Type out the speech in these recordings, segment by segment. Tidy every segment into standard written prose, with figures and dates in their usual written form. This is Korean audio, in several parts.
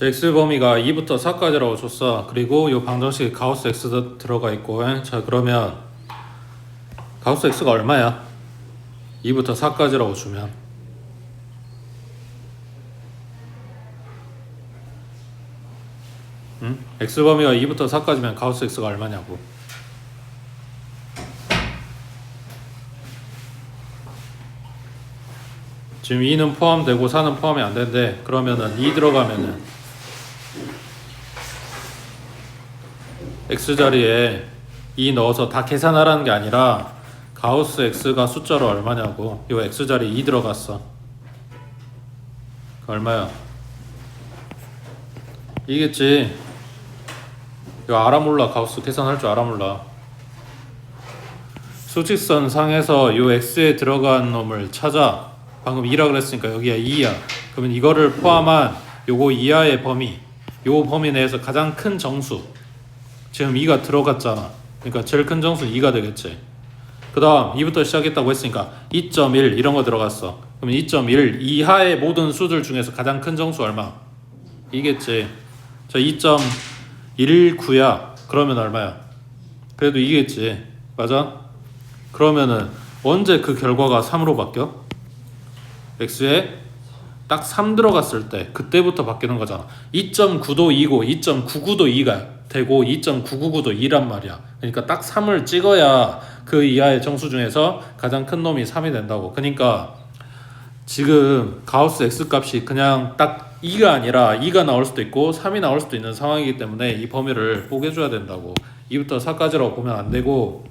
x 범위가 2부터 4까지라고 줬어. 그리고 이 방정식에 가우스 x도 들어가 있고. 자, 그러면 가우스 x가 얼마야? 2부터 4까지라고 주면 x 범위가 2부터 4까지면 가우스 x가 얼마냐고. 지금 2는 포함되고 4는 포함이 안 되는데, 그러면은 2 들어가면은 x 자리에 2 넣어서 다 계산하라는 게 아니라 가우스 x가 숫자로 얼마냐고. 이 x 자리에 2 들어갔어. 그 얼마야? 이겠지. 이거 알아 몰라. 가우스 계산할 줄 알아 몰라. 수직선 상에서 이 x에 들어간 놈을 찾아. 방금 2라 그랬으니까 여기가 2야. 그러면 이거를 포함한 요거 이하의 범위, 요 범위 내에서 가장 큰 정수, 지금 2가 들어갔잖아. 그러니까 제일 큰 정수 2가 되겠지. 그 다음 2부터 시작했다고 했으니까 2.1 이런 거 들어갔어. 그러면 2.1 이하의 모든 수들 중에서 가장 큰 정수 얼마? 이겠지. 자, 2.19야. 그러면 얼마야? 그래도 이겠지. 맞아? 그러면은 언제 그 결과가 3으로 바뀌어? x에 딱 3 들어갔을 때 그때부터 바뀌는 거잖아. 2.9도 2고 2.99도 2가 되고 2.999도 2란 말이야. 그러니까 딱 3을 찍어야 그 이하의 정수 중에서 가장 큰 놈이 3이 된다고. 그러니까 지금 가우스 x 값이 그냥 딱 2가 아니라 2가 나올 수도 있고 3이 나올 수도 있는 상황이기 때문에 이 범위를 뽀개줘야 된다고. 2부터 4까지라고 보면 안 되고,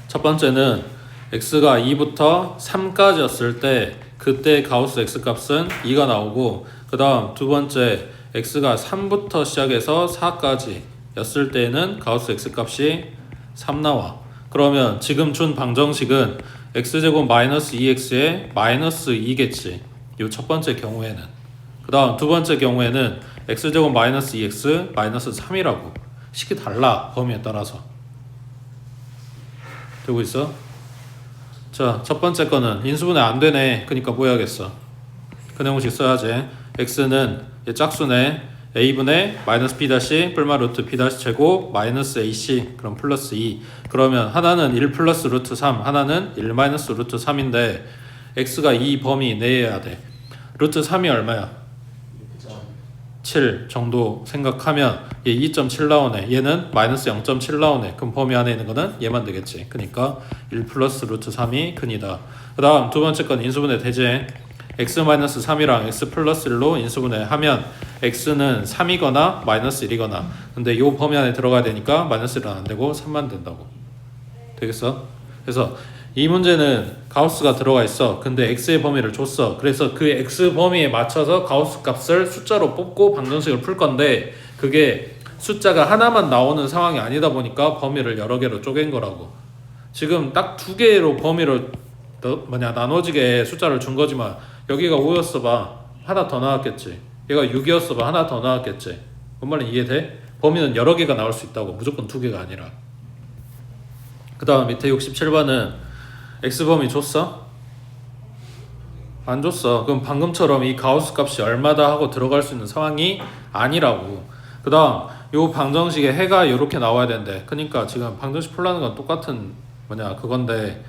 첫 번째는 x가 2부터 3까지였을 때 그때 가우스 x 값은 2가 나오고, 그 다음 두 번째 x가 3부터 시작해서 4까지 였을 때는 가우스 x 값이 3 나와. 그러면 지금 준 방정식은 x제곱 마이너스 2x에 마이너스 2겠지. 이 첫 번째 경우에는. 그 다음 두 번째 경우에는 x제곱 마이너스 2x 마이너스 3이라고. 식이 달라. 범위에 따라서. 되고 있어? 자, 첫 번째 거는 인수분해 안 되네. 그러니까 뭐 해야겠어? 근해공식 써야지. x는 짝수네. a분의 마이너스 b 다시 뿔마 루트 b 다시 제곱 마이너스 ac 그럼 플러스 2. 그러면 하나는 1 플러스 루트 3, 하나는 1 마이너스 루트 3인데 x가 이 범위 내야 돼. 루트 3이 얼마야? 7 정도 생각하면 얘 2.7 나오네. 얘는 마이너스 0.7 나오네. 그럼 범위 안에 있는 거는 얘만 되겠지. 그러니까 1 플러스 루트 3이 근이다. 그 다음 두 번째 건 인수분해 되지. x 마이너스 3이랑 x 플러스 1로 인수분해 하면 x는 3이거나 마이너스 1이거나, 근데 요 범위 안에 들어가야 되니까 마이너스 1은 안 되고 3만 된다고. 되겠어? 그래서 이 문제는 가우스가 들어가 있어. 근데 x의 범위를 줬어. 그래서 그 x 범위에 맞춰서 가우스 값을 숫자로 뽑고 방정식을 풀 건데, 그게 숫자가 하나만 나오는 상황이 아니다 보니까 범위를 여러 개로 쪼갠 거라고. 지금 딱 두 개로 범위를 나눠지게 숫자를 준 거지만 여기가 5였어 봐. 하나 더 나왔겠지. 얘가 6이었어 봐. 하나 더 나왔겠지. 뭔 말인지 이해돼? 범위는 여러 개가 나올 수 있다고. 무조건 두 개가 아니라. 그 다음 밑에 67번은 x범위 줬어? 안 줬어. 그럼 방금처럼 이 가우스 값이 얼마다 하고 들어갈 수 있는 상황이 아니라고. 그 다음 요 방정식에 해가 이렇게 나와야 되는데, 그러니까 지금 방정식 풀라는 건 똑같은 그건데,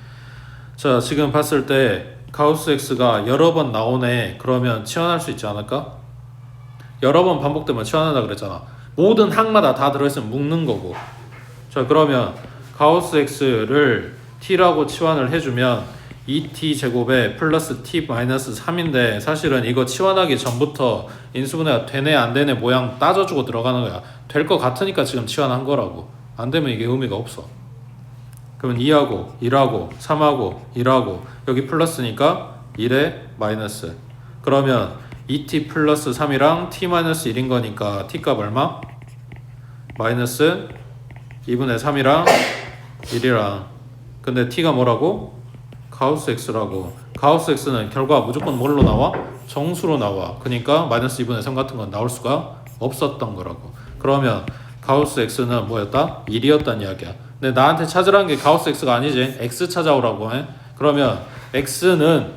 자, 지금 봤을 때 가우스 x가 여러 번 나오네. 그러면 치환할 수 있지 않을까? 여러 번 반복되면 치환한다 그랬잖아. 모든 항마다 다 들어있으면 묶는 거고. 자, 그러면 가우스 x를 t라고 치환을 해주면 2t 제곱에 플러스 t 마이너스 3인데, 사실은 이거 치환하기 전부터 인수분해가 되네 안 되네 모양 따져주고 들어가는 거야. 될 것 같으니까 지금 치환한 거라고. 안 되면 이게 의미가 없어. 그러면 2하고 1하고 3하고 1하고 여기 플러스니까 1에 마이너스. 그러면 2t 플러스 3이랑 t 마이너스 1인 거니까 t 값 얼마? 마이너스 2분의 3이랑 1이랑. 근데 t가 뭐라고? 가우스 x라고. 가우스 x는 결과 무조건 뭘로 나와? 정수로 나와. 그러니까 마이너스 2분의 3 같은 건 나올 수가 없었던 거라고. 그러면 가우스 x는 뭐였다? 1이었단 이야기야. 근데 나한테 찾으라는 게 가우스 x가 아니지. x 찾아오라고 해. 그러면 x는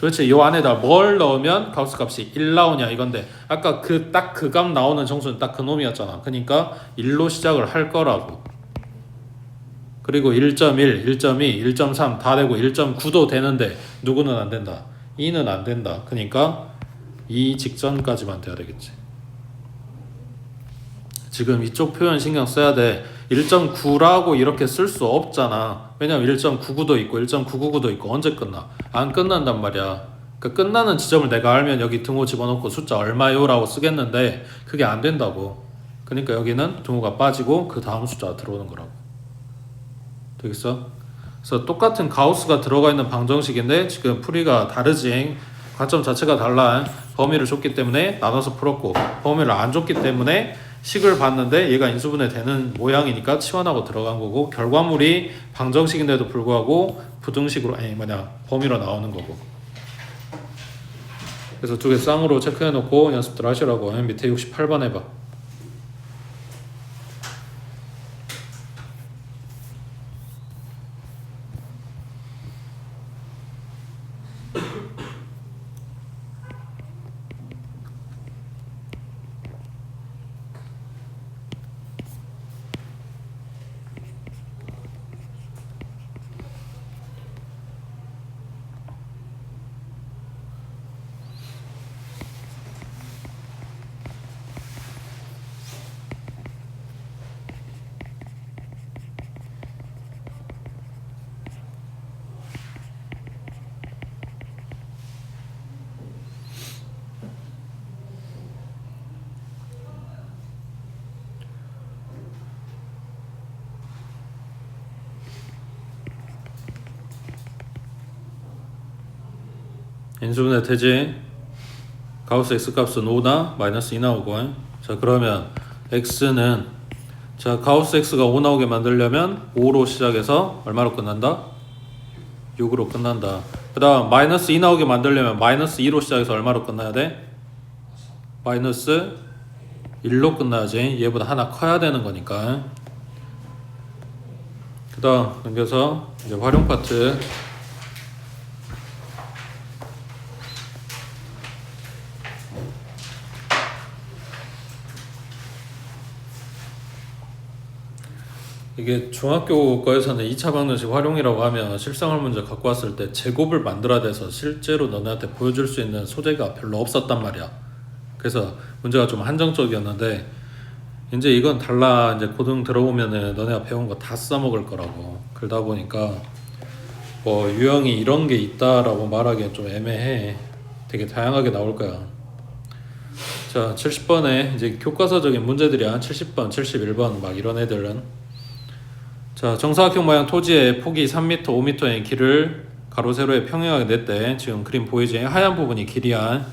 그렇지. 요 안에다 뭘 넣으면 가우스 값이 1 나오냐 이건데 아까 딱 그 값 나오는 정수는 딱 그 놈이었잖아. 그러니까 1로 시작을 할 거라고. 그리고 1.1, 1.2, 1.3 다 되고 1.9도 되는데 누구는 안 된다. 2는 안 된다. 그러니까 2 직전까지만 돼야 되겠지. 지금 이쪽 표현 신경 써야 돼. 1.9라고 이렇게 쓸 수 없잖아. 왜냐면 1.99도 있고 1.999도 있고 언제 끝나? 안 끝난단 말이야. 그 끝나는 지점을 내가 알면 여기 등호 집어넣고 숫자 얼마요? 라고 쓰겠는데 그게 안 된다고. 그러니까 여기는 등호가 빠지고 그 다음 숫자가 들어오는 거라고. 되겠어? 그래서 똑같은 가우스가 들어가 있는 방정식인데 지금 풀이가 다르지. 관점 자체가 달라. 범위를 줬기 때문에 나눠서 풀었고 범위를 안 줬기 때문에 식을 봤는데 얘가 인수분해 되는 모양이니까 치환하고 들어간 거고 결과물이 방정식인데도 불구하고 부등식으로 범위로 나오는 거고. 그래서 두 개 쌍으로 체크해 놓고 연습들 하시라고. 밑에 68번 해봐. 인수분해 되지. 가우스 x값은 5나 마이너스 2 나오고. 자 그러면 x는 자 가우스 x가 5 나오게 만들려면 5로 시작해서 얼마로 끝난다? 6으로 끝난다. 그 다음 마이너스 2 나오게 만들려면 마이너스 2로 시작해서 얼마로 끝나야 돼? 마이너스 1로 끝나야지. 얘보다 하나 커야 되는 거니까. 그 다음 넘겨서 이제 활용 파트. 이게 중학교 거에서는 2차 방정식 활용이라고 하면 실생활 문제 갖고 왔을 때 제곱을 만들어야 돼서 실제로 너네한테 보여줄 수 있는 소재가 별로 없었단 말이야. 그래서 문제가 좀 한정적이었는데 이제 이건 달라. 이제 고등 들어보면은 너네가 배운 거 다 써먹을 거라고. 그러다 보니까 뭐 유형이 이런 게 있다라고 말하기엔 좀 애매해. 되게 다양하게 나올 거야. 자 70번에 이제 교과서적인 문제들이야. 70번, 71번 막 이런 애들은. 자 정사각형 모양 토지의 폭이 3m, 5m의 길을 가로 세로에 평행하게 냈대. 지금 그림 보이지? 하얀 부분이 길이야.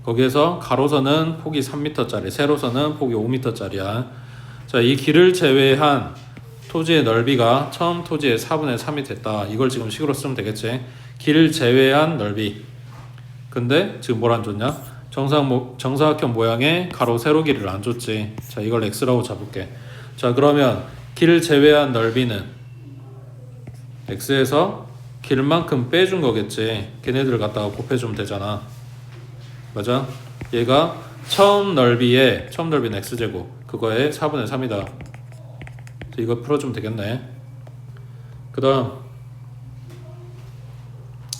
거기에서 가로선은 폭이 3m짜리, 세로선은 폭이 5m짜리야. 자 이 길을 제외한 토지의 넓이가 처음 토지의 4분의 3이 됐다. 이걸 지금 식으로 쓰면 되겠지. 길을 제외한 넓이. 근데 지금 뭘 안 줬냐? 정사각형 모양의 가로 세로 길이를 안 줬지. 자 이걸 x라고 잡을게. 자 그러면 길을 제외한 넓이는 x에서 길만큼 빼준 거겠지. 걔네들을 갖다가 곱해주면 되잖아. 맞아? 얘가 처음 넓이는 x제곱, 그거의 4분의 3이다. 이거 풀어주면 되겠네. 그 다음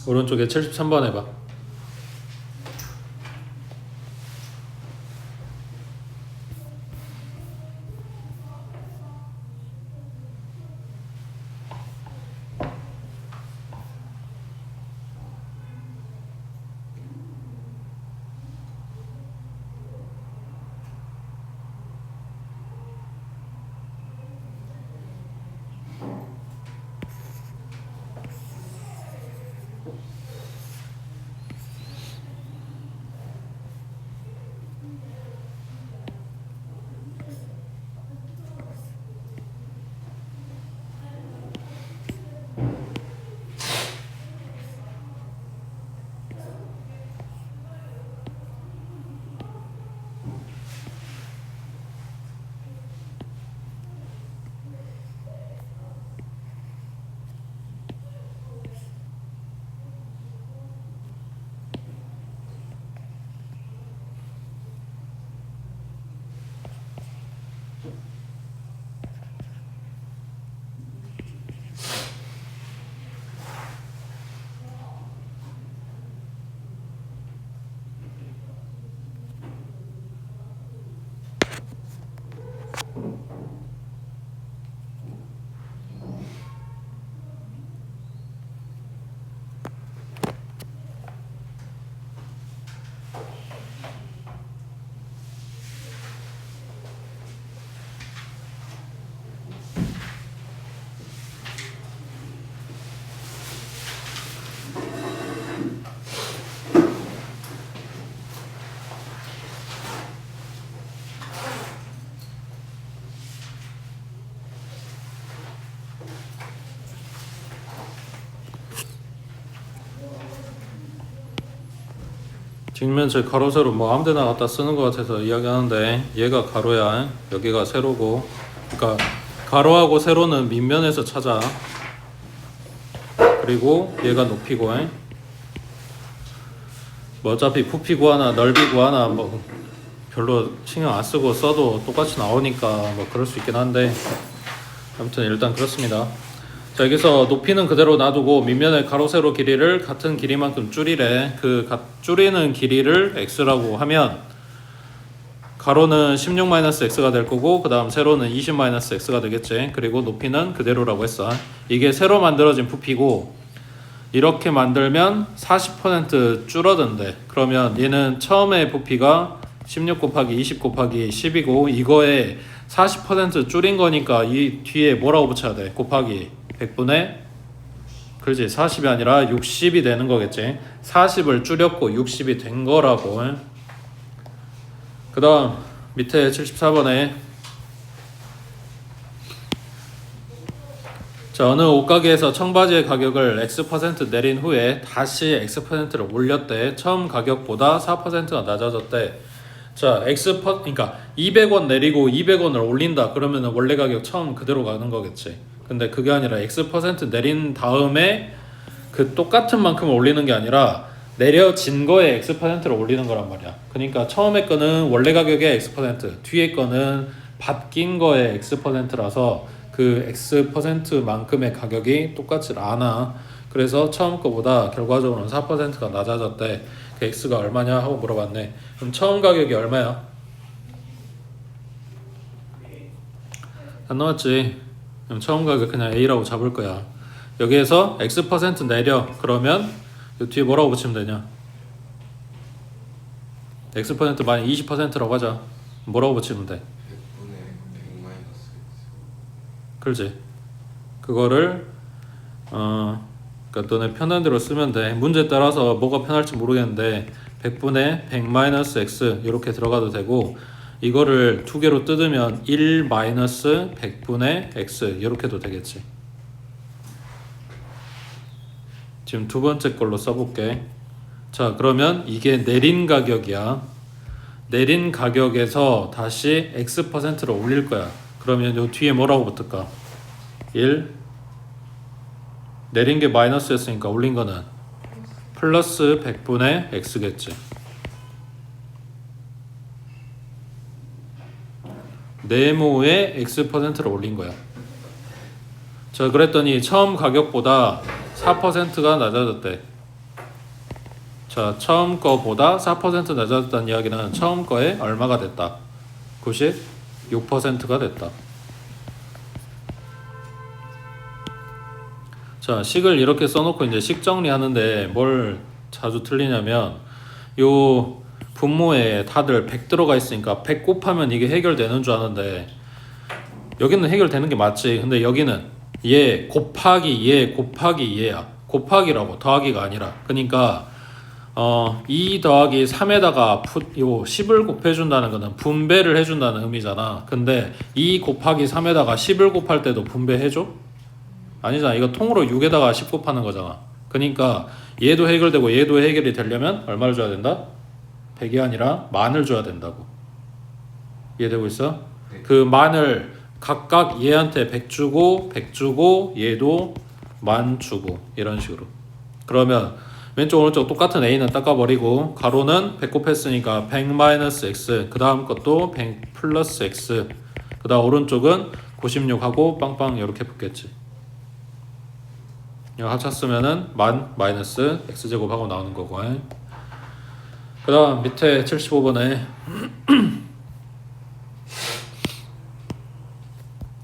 오른쪽에 73번 해봐. 직면체 가로 세로 뭐 아무데나 갖다 쓰는 것 같아서 이야기하는데 얘가 가로야, 여기가 세로고, 그러니까 가로하고 세로는 밑면에서 찾아. 그리고 얘가 높이고, 뭐 어차피 부피 구하나 넓이 구하나 뭐 별로 신경 안 쓰고 써도 똑같이 나오니까 뭐 그럴 수 있긴 한데, 아무튼 일단 그렇습니다. 자, 여기서 높이는 그대로 놔두고 밑면의 가로 세로 길이를 같은 길이만큼 줄이래. 줄이는 길이를 x라고 하면 가로는 16-x가 될 거고, 그 다음 세로는 20-x가 되겠지. 그리고 높이는 그대로라고 했어. 이게 새로 만들어진 부피고, 이렇게 만들면 40% 줄어든대. 그러면 얘는 처음에 부피가 16 곱하기 20 곱하기 10이고 이거에 40% 줄인 거니까 이 뒤에 뭐라고 붙여야 돼? 곱하기 100분의, 그렇지, 40이 아니라 60이 되는 거겠지. 40을 줄였고 60이 된 거라고. 그 다음 밑에 74번에 자, 어느 옷가게에서 청바지의 가격을 X% 내린 후에 다시 X%를 올렸대. 처음 가격보다 4%가 낮아졌대. 자, 그러니까 200원 내리고 200원을 올린다. 그러면 원래 가격 처음 그대로 가는 거겠지. 근데 그게 아니라 X% 내린 다음에 그 똑같은 만큼을 올리는 게 아니라 내려진 거에 X%를 올리는 거란 말이야. 그러니까 처음에 거는 원래 가격의 X%, 뒤에 거는 바뀐 거에 X%라서 그 X%만큼의 가격이 똑같지 않아. 그래서 처음 거보다 결과적으로는 4%가 낮아졌대. 그 X가 얼마냐 하고 물어봤네. 그럼 처음 가격이 얼마야? 안 나왔지? 그럼 처음 가격 그냥 A라고 잡을 거야. 여기에서 X% 내려. 그러면 이 뒤에 뭐라고 붙이면 되냐? X% 만약 20%라고 하자. 뭐라고 붙이면 돼? 100분의 100 마이너스 그렇지. 그거를 그러니까 너네 편한 대로 쓰면 돼. 문제 따라서 뭐가 편할지 모르겠는데 100분의 100 마이너스 x 이렇게 들어가도 되고, 이거를 두 개로 뜯으면 1 마이너스 100분의 x 이렇게도 되겠지. 지금 두 번째 걸로 써볼게. 자, 그러면 이게 내린 가격이야. 내린 가격에서 다시 X%를 올릴 거야. 그러면 요 뒤에 뭐라고 붙을까? 1 내린 게 마이너스였으니까 올린 거는 플러스 100분의 X겠지. 네모에 X%를 올린 거야. 자, 그랬더니 처음 가격보다 4%가 낮아졌대. 자, 처음 거보다 4% 낮아졌다는 이야기는 처음 거에 얼마가 됐다? 96%가 됐다. 자, 식을 이렇게 써놓고 이제 식 정리하는데 뭘 자주 틀리냐면, 요 분모에 다들 100 들어가 있으니까 100 곱하면 이게 해결되는 줄 아는데, 여기는 해결되는 게 맞지. 근데 여기는 얘 곱하기 얘 곱하기 얘야. 곱하기라고, 더하기가 아니라. 그러니까 2 더하기 3에다가 요 10을 곱해준다는 거는 분배를 해준다는 의미잖아. 근데 2 곱하기 3에다가 10을 곱할 때도 분배해줘? 아니잖아. 이거 통으로 6에다가 10 곱하는 거잖아. 그러니까 얘도 해결되고 얘도 해결이 되려면 얼마를 줘야 된다? 100이 아니라 만을 줘야 된다고. 이해되고 있어? 네. 그 만을 각각 얘한테 100 주고 100 주고 얘도 만 주고 이런 식으로. 그러면 왼쪽 오른쪽 똑같은 A는 닦아버리고, 가로는 100 곱했으니까 100 마이너스 X, 그 다음 것도 100 플러스 X, 그 다음 오른쪽은 96하고 빵빵 이렇게 붙겠지. 이거 합쳤으면은 만 마이너스 X제곱하고 나오는 거고. 그 다음 밑에 75번에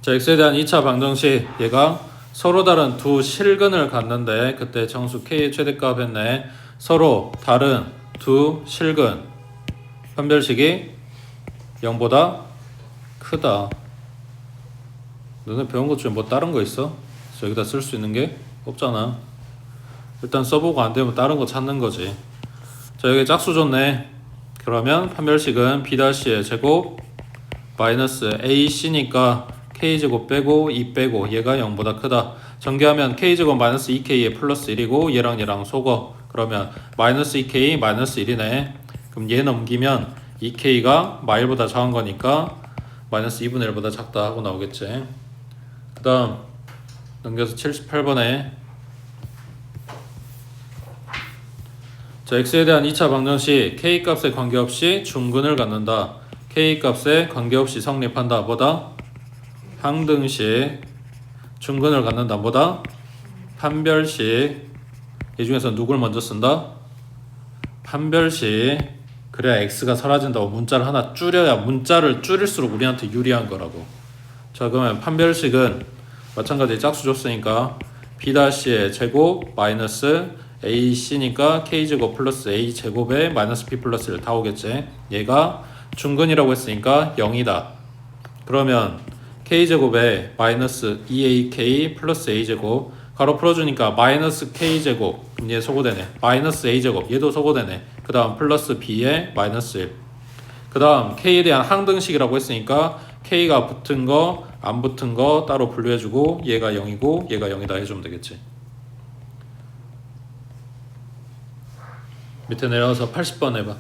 자, X에 대한 2차 방정식, 얘가 서로 다른 두 실근을 갖는데, 그때 정수 K의 최대값 했네. 서로 다른 두 실근 판별식이 0보다 크다. 너네 배운 것 중에 뭐 다른 거 있어? 여기다 쓸 수 있는 게 없잖아. 일단 써보고 안 되면 다른 거 찾는 거지. 자, 여기 짝수 줬네. 그러면 판별식은 B-의 제곱 마이너스 AC니까 K제곱 빼고 2 빼고 얘가 0보다 크다. 전개하면 K제곱 마이너스 2K에 플러스 1이고 얘랑 속어. 그러면 마이너스 2K 마이너스 1이네. 그럼 얘 넘기면 2K가 마일보다 작은 거니까 마이너스 2분의 1보다 작다 하고 나오겠지. 그 다음 넘겨서 78번에 자, x에 대한 2차 방정식 k값에 관계없이 중근을 갖는다. k값에 관계없이 성립한다. 뭐다? 항등식. 중근을 갖는다. 뭐다? 판별식. 이 중에서 누굴 먼저 쓴다? 판별식. 그래야 x가 사라진다고 문자를 하나 줄여야 문자를 줄일수록 우리한테 유리한 거라고. 자, 그러면 판별식은 마찬가지 짝수 줬으니까 B-의 제곱 마이너스 AC니까 K제곱 플러스 A제곱에 마이너스 B 플러스 1 다 오겠지. 얘가 중근이라고 했으니까 0이다. 그러면 K제곱에 마이너스 2AK 플러스 A제곱 가로 풀어주니까 마이너스 K제곱. 그럼 얘 소거되네. 마이너스 A제곱. 얘도 소거되네. 그 다음 플러스 B에 마이너스 1. 그 다음 K에 대한 항등식이라고 했으니까 K가 붙은 거 안 붙은 거 따로 분류해주고 얘가 0이고 얘가 0이다 해주면 되겠지. 밑에 내려와서 80번 해봐.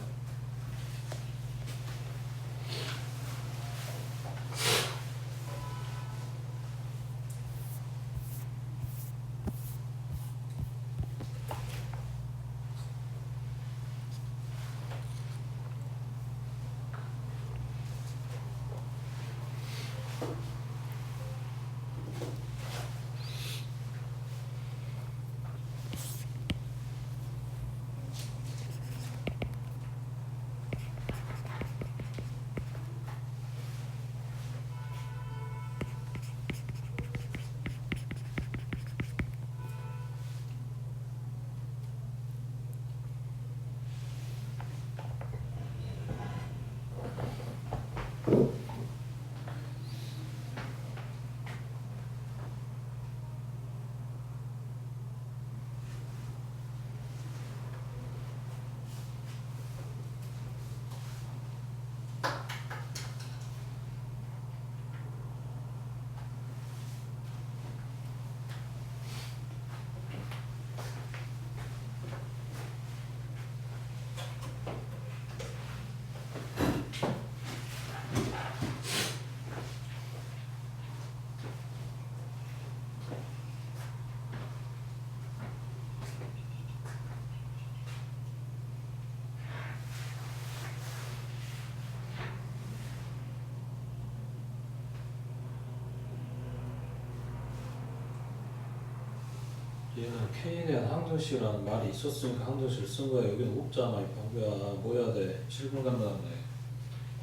얘는 K에 대한 항등식이라는 말이 있었으니까 항등식을 쓴 거야. 여기는 없잖아. 이 바보야. 뭐 해야 돼? 실분 간다네.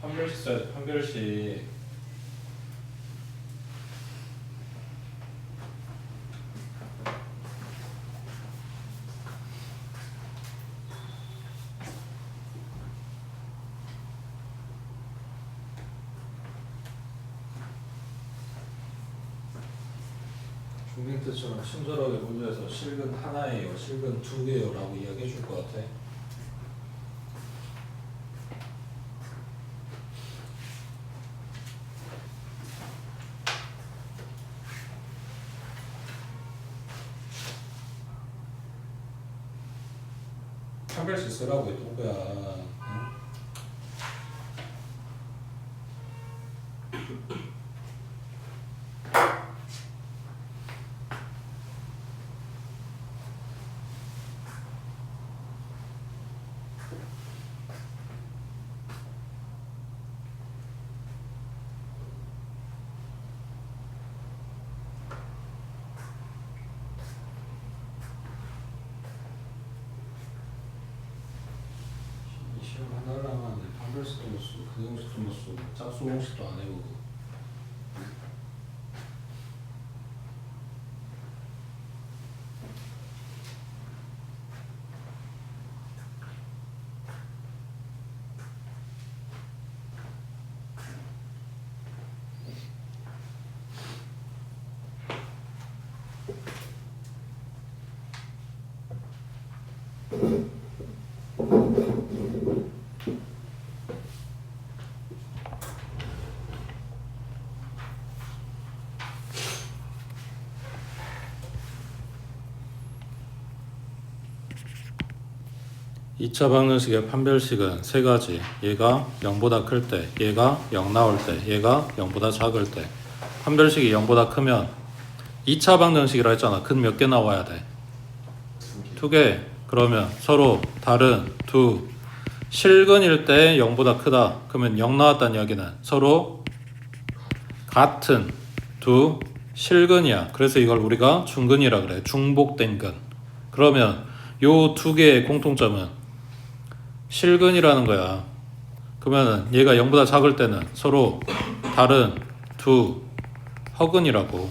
판별식 써야지. 판별식. 중딩 때처럼 친절하게 분류해서 실근 하나예요, 실근 두 개요 라고 이야기해 줄 것 같아. 판별식 쓰라고 누구야. 응? 이 시험 하나라면 판별식도 못 쓰고 근형식도 못 쓰고 짝수 공식도 안 해보고. 2차 방정식의 판별식은 세 가지. 얘가 0보다 클 때, 얘가 0 나올 때, 얘가 0보다 작을 때. 판별식이 0보다 크면 2차 방정식이라 했잖아. 근 몇 개 나와야 돼? 두 개. 그러면 서로 다른 두 실근일 때 0보다 크다. 그러면 0 나왔다는 이야기는 서로 같은 두 실근이야. 그래서 이걸 우리가 중근이라 그래. 중복된 근. 그러면 요 두 개의 공통점은 실근이라는 거야. 그러면 얘가 0보다 작을 때는 서로 다른 두 허근이라고.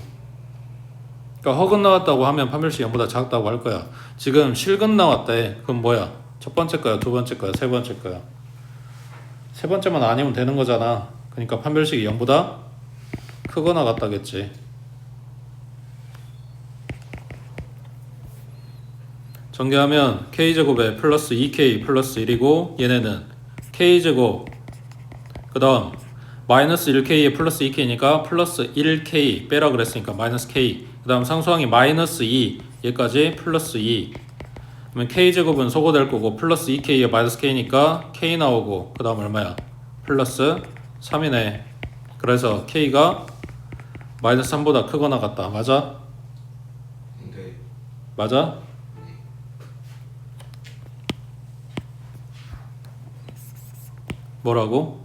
그러니까 허근 나왔다고 하면 판별식 0보다 작다고 할 거야. 지금 실근 나왔대. 그럼 뭐야? 첫 번째 거야, 두 번째 거야, 세 번째 거야. 세 번째만 아니면 되는 거잖아. 그러니까 판별식이 0보다 크거나 같다겠지. 전개하면 k제곱에 플러스 2k 플러스 1이고 얘네는 k제곱 그 다음 마이너스 1k에 플러스 2k니까 플러스 1k 빼라 그랬으니까 마이너스 k 그 다음 상수항이 마이너스 2 얘까지 플러스 2 그러면 k제곱은 소거될 거고 플러스 2k에 마이너스 k니까 k 나오고 그 다음 얼마야? 플러스 3이네. 그래서 k가 마이너스 3보다 크거나 같다. 맞아? 네. 맞아? 뭐라고?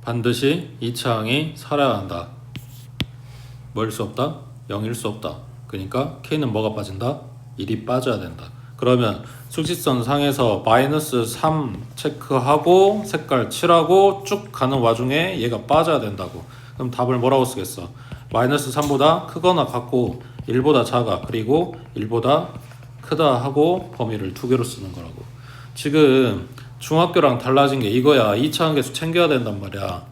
반드시 2차항이 살아야 한다. 뭐일 수 없다? 0일 수 없다. 그러니까 k는 뭐가 빠진다? 1이 빠져야 된다. 그러면 수직선 상에서 마이너스 3 체크하고 색깔 칠하고 쭉 가는 와중에 얘가 빠져야 된다고. 그럼 답을 뭐라고 쓰겠어? 마이너스 3보다 크거나 같고 1보다 작아. 그리고 1보다 크다 하고 범위를 두 개로 쓰는 거라고. 지금 중학교랑 달라진 게 이거야. 2차항 계수 챙겨야 된단 말이야.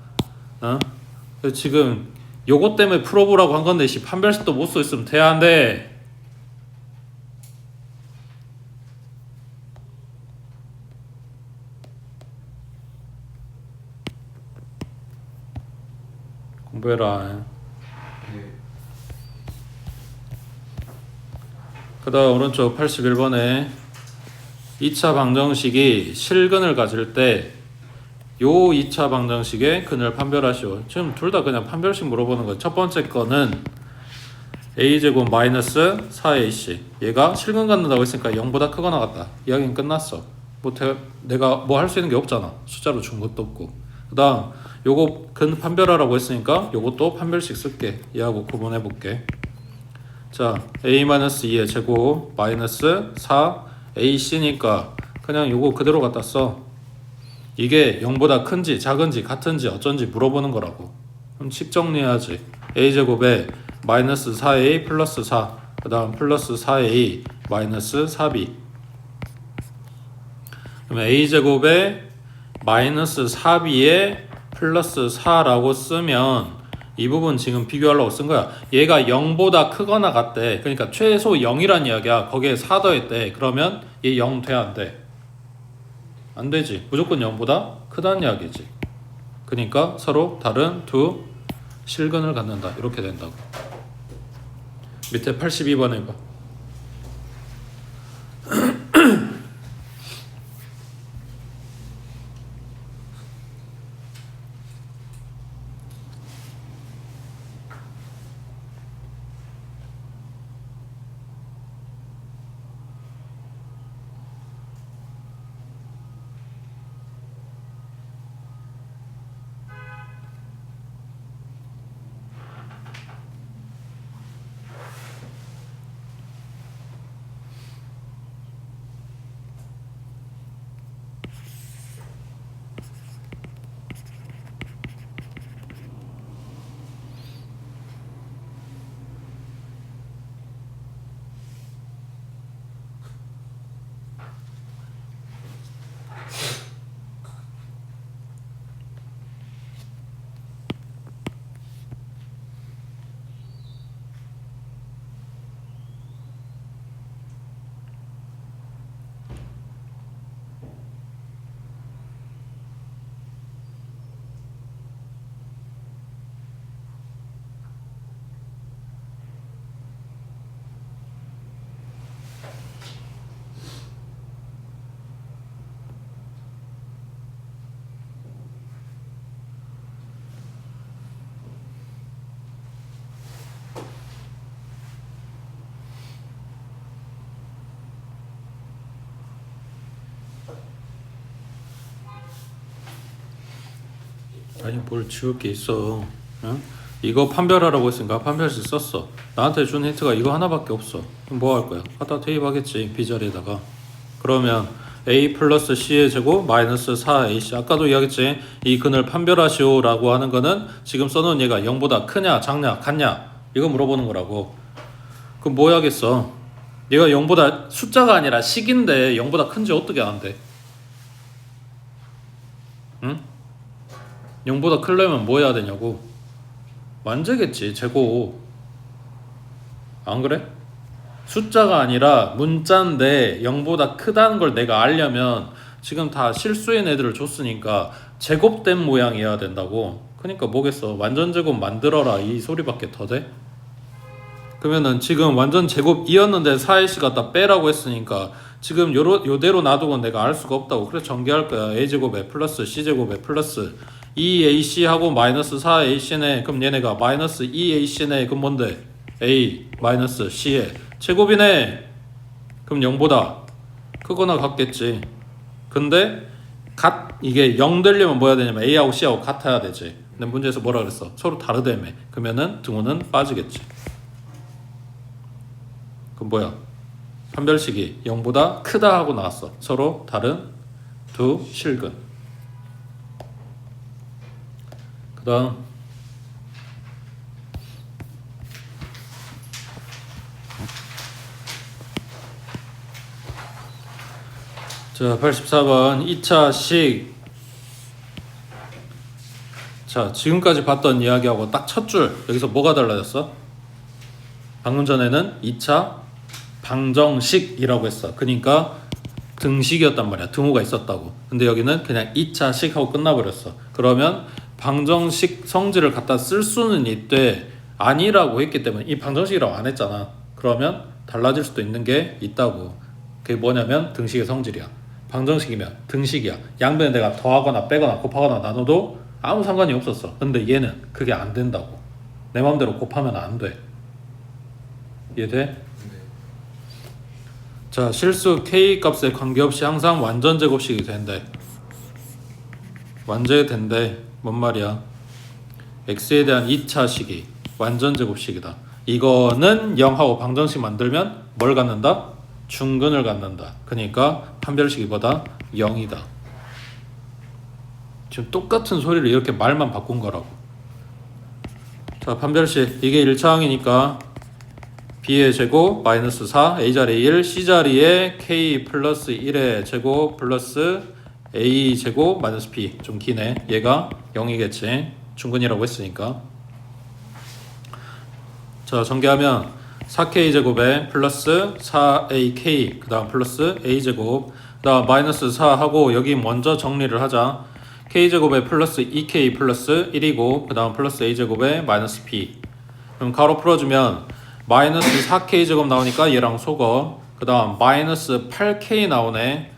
어? 지금 요거 때문에 풀어보라고 한 건데 판별식도 못 써 있으면 돼야 안 돼. 공부해라. 네. 그 다음 오른쪽 81번에 2차 방정식이 실근을 가질 때 요 2차 방정식의 근을 판별하시오. 지금 둘 다 그냥 판별식 물어보는 거예요. 첫 번째 거는 a제곱 마이너스 4ac 얘가 실근 갖는다고 했으니까 0보다 크거나 같다. 이야기는 끝났어. 내가 뭐 할 수 있는 게 없잖아. 숫자로 준 것도 없고. 그 다음 요거 근 판별하라고 했으니까 요것도 판별식 쓸게. 얘하고 구분해 볼게. 자 a-2의 제곱 마이너스 4ac니까 그냥 요거 그대로 갖다 써. 이게 0보다 큰지 작은지 같은지 어쩐지 물어보는 거라고. 그럼 식 정리해야지. a제곱에 마이너스 4a 플러스 4 그 다음 플러스 4a 마이너스 4b 그러면 a제곱에 마이너스 4b에 플러스 4라고 쓰면 이 부분 지금 비교하려고 쓴 거야. 얘가 0보다 크거나 같대. 그러니까 최소 0이란 이야기야. 거기에 4 더했대. 그러면 얘 0 돼? 안 돼? 안 되지. 무조건 0보다 크다는 이야기지. 그러니까 서로 다른 두 실근을 갖는다. 이렇게 된다고. 밑에 82번 해봐. 아니 뭘 지울 게 있어. 응? 이거 판별하라고 했으니까 판별식 썼어. 나한테 준 힌트가 이거 하나밖에 없어. 그럼 뭐 할 거야? 갖다 대입하겠지. B자리에다가. 그러면 A 플러스 C의 제곱 마이너스 4AC. 아까도 이야기했지. 이 근을 판별하시오 라고 하는 거는 지금 써놓은 얘가 0보다 크냐 작냐 같냐 이거 물어보는 거라고. 그럼 뭐 해야겠어? 얘가 0보다 숫자가 아니라 식인데 0보다 큰지 어떻게 아는데? 응? 0보다 크려면 뭐 해야 되냐고. 완제겠지. 제곱. 안 그래? 숫자가 아니라 문자인데 0보다 크다는 걸 내가 알려면 지금 다 실수인 애들을 줬으니까 제곱된 모양이어야 된다고. 그러니까 뭐겠어. 완전 제곱 만들어라 이 소리밖에 더 돼? 그러면은 지금 완전 제곱이었는데 4AC 갖다 빼라고 했으니까 지금 요대로 놔두고 내가 알 수가 없다고. 그래서 전개할 거야. A제곱에 플러스 C제곱에 플러스 2AC하고 마이너스 4AC네. 그럼 얘네가 마이너스 2AC네. 그럼 뭔데? A 마이너스 C에 제곱이네. 그럼 0보다 크거나 같겠지. 근데 이게 0 되려면 뭐 해야 되냐면 A하고 C하고 같아야 되지. 근데 문제에서 뭐라 그랬어? 서로 다르다며. 그러면은 등호는 빠지겠지. 그럼 뭐야? 판별식이 0보다 크다 하고 나왔어. 서로 다른 두 실근. 그 다음 자 84번 2차식. 자 지금까지 봤던 이야기하고 딱 첫 줄 여기서 뭐가 달라졌어? 방금 전에는 2차 방정식이라고 했어. 그러니까 등식이었단 말이야. 등호가 있었다고. 근데 여기는 그냥 2차식 하고 끝나버렸어. 그러면 방정식 성질을 갖다 쓸 수는 있대. 아니라고 했기 때문에 이 방정식이라고 안 했잖아. 그러면 달라질 수도 있는 게 있다고. 그게 뭐냐면 등식의 성질이야. 방정식이면 등식이야. 양변에 내가 더하거나 빼거나 곱하거나 나눠도 아무 상관이 없었어. 근데 얘는 그게 안 된다고. 내 마음대로 곱하면 안 돼. 이해돼? 네. 자 실수 K 값에 관계없이 항상 완전 제곱식이 된대. 완제된대. 뭔 말이야? X에 대한 2차식이 완전 제곱식이다. 이거는 0하고 방정식 만들면 뭘 갖는다? 중근을 갖는다. 그러니까 판별식이보다 0이다. 지금 똑같은 소리를 이렇게 말만 바꾼 거라고. 자 판별식 이게 1차항이니까 B의 제곱 마이너스 4 A자리에 1 C자리에 K 플러스 1의 제곱 플러스 A 제곱 마이너스 B. 좀 기네. 얘가 0이겠지. 중근이라고 했으니까. 자 전개하면 4K 제곱에 플러스 4AK 그 다음 플러스 A 제곱 그 다음 마이너스 4 하고 여기 먼저 정리를 하자. K 제곱에 플러스 2K 플러스 1이고 그 다음 플러스 A 제곱에 마이너스 B. 그럼 가로 풀어주면 마이너스 4K 제곱 나오니까 얘랑 속어. 그 다음 마이너스 8K 나오네.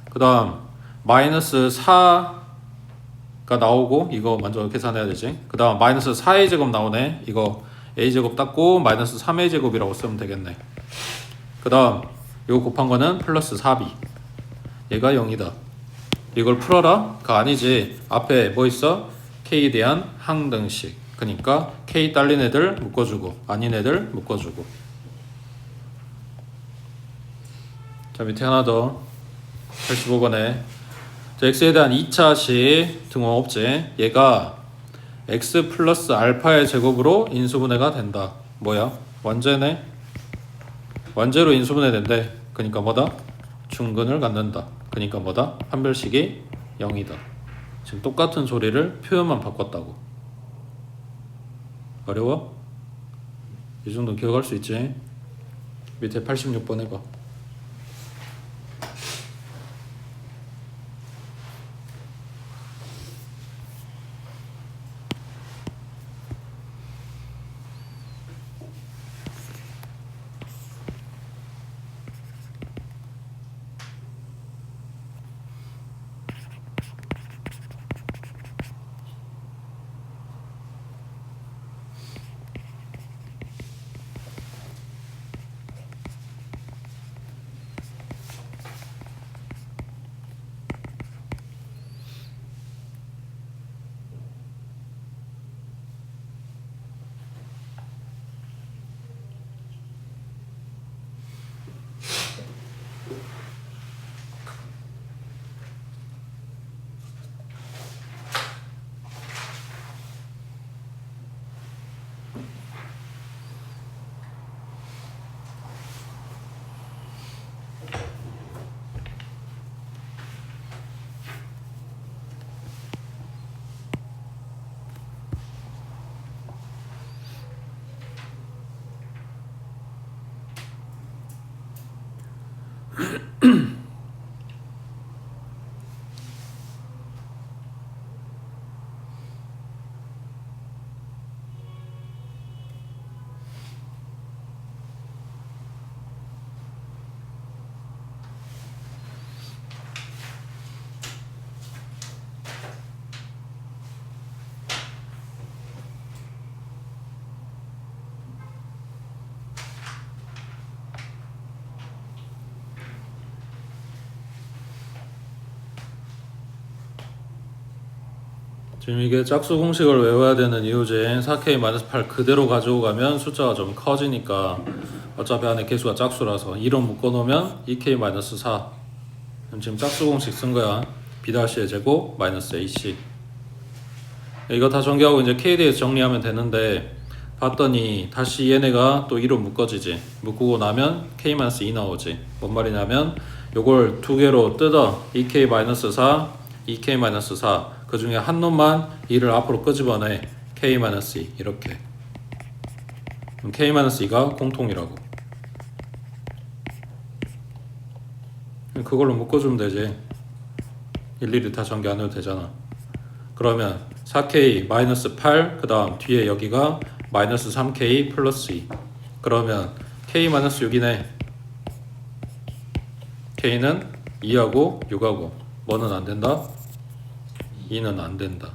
그 다음 마이너스 4가 나오고 이거 먼저 계산해야 되지. 그 다음 마이너스 4A 제곱 나오네. 이거 A 제곱 닦고 마이너스 3A 제곱이라고 쓰면 되겠네. 그 다음 이거 곱한 거는 플러스 4B. 얘가 0이다. 이걸 풀어라? 그거 아니지. 앞에 뭐 있어? K에 대한 항등식. 그러니까 K 딸린 애들 묶어주고 아닌 애들 묶어주고. 자 밑에 하나 더 85번에 X에 대한 2차식 등호 없지. 얘가 X 플러스 알파의 제곱으로 인수분해가 된다. 뭐야? 완제네. 완제로 인수분해 된대. 그러니까 뭐다? 중근을 갖는다. 그러니까 뭐다? 판별식이 0이다. 지금 똑같은 소리를 표현만 바꿨다고. 어려워? 이 정도 기억할 수 있지? 밑에 86번 해봐. 지금 이게 짝수 공식을 외워야 되는 이유지. 4k-8 그대로 가지고 가면 숫자가 좀 커지니까 어차피 안에 개수가 짝수라서 2로 묶어놓으면 2k-4. 지금 짝수 공식 쓴 거야. b-의 제곱 마이너스 ac. 이거 다 전개하고 이제 k에 대해서 정리하면 되는데 봤더니 다시 얘네가 또 2로 묶어지지. 묶고 나면 k-2 나오지. 뭔 말이냐면 요걸 두 개로 뜯어 2k-4, 2k-4 그 중에 한 놈만 2를 앞으로 끄집어내 k-2 이렇게. 그럼 k-2가 공통이라고. 그걸로 묶어주면 되지. 일일이 다 전개 안 해도 되잖아. 그러면 4k-8 그 다음 뒤에 여기가 마이너스 3k 플러스 2. 그러면 k-6이네. k는 2하고 6하고 뭐는 안 된다? 2는 안 된다.